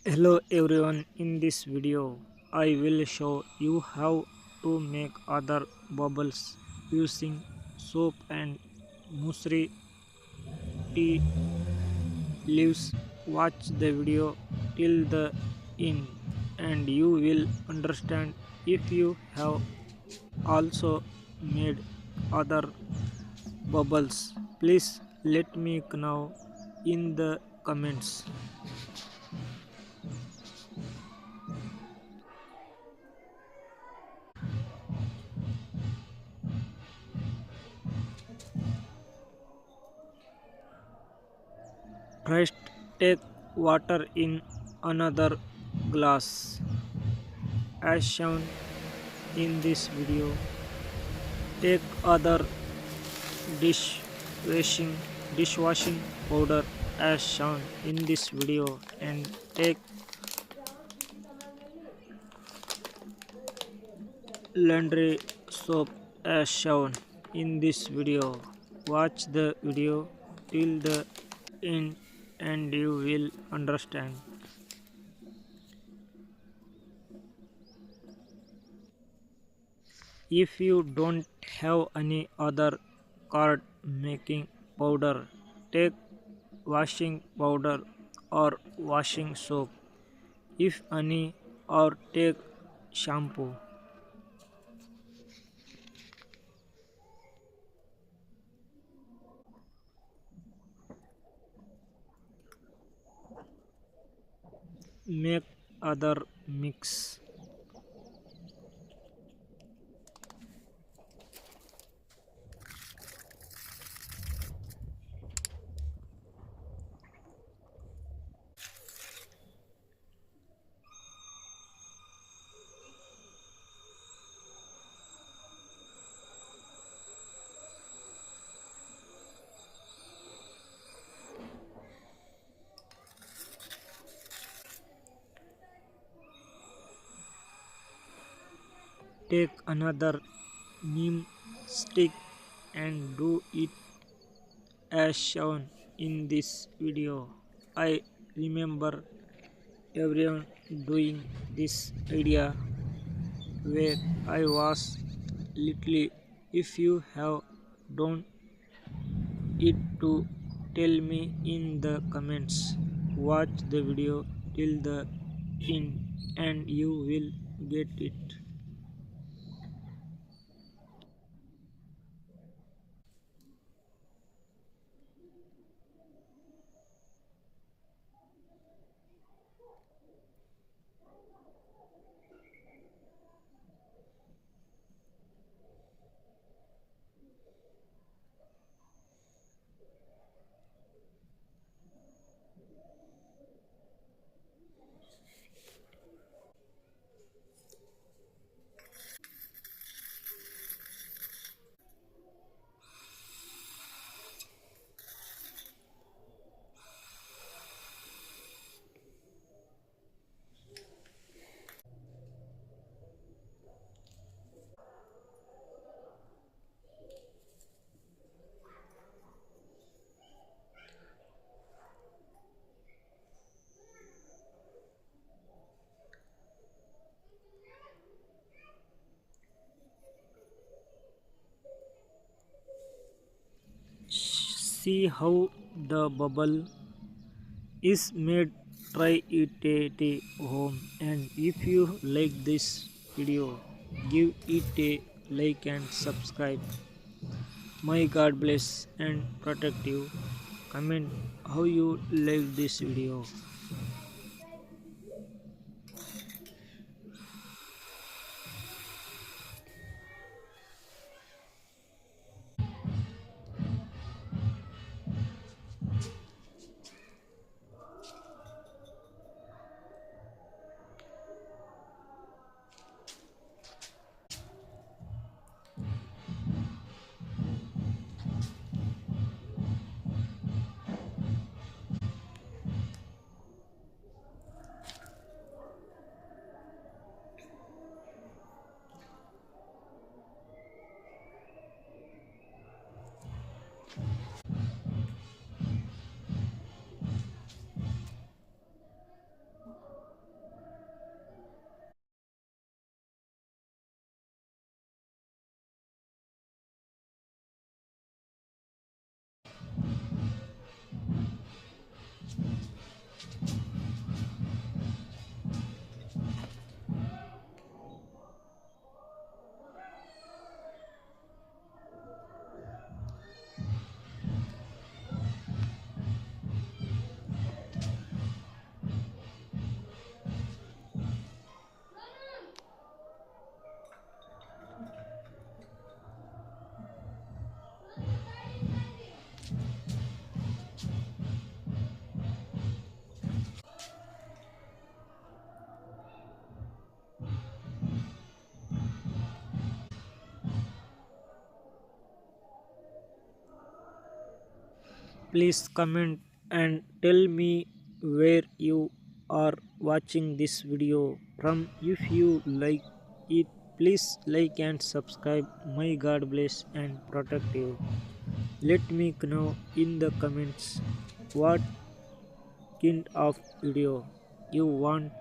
Hello everyone, in this video I will show you how to make other bubbles using soap and muesli tea leaves. Watch the video till the end and you will understand. If you have also made other bubbles, please let me know in the comments. First, take water in another glass as shown in this video. Take other dishwashing dishwashing powder as shown in this video and take laundry soap as shown in this video. Watch the video till the end and you will understand. If you don't have any other card making powder, take washing powder or washing soap. If any, or take shampoo. Make other mix. Take another neem stick and do it as shown in this video. I remember everyone doing this idea where I was little. If you have done it to tell me in the comments. Watch the video till the end and you will get it. See how the bubble is made. Try it at home, and if you like this video, give it a like and subscribe. May God bless and protect you. Comment how you like this video. Please comment and tell me where you are watching this video from. If you like it, please like and subscribe. My God bless and protect you. Let me know in the comments what kind of video you want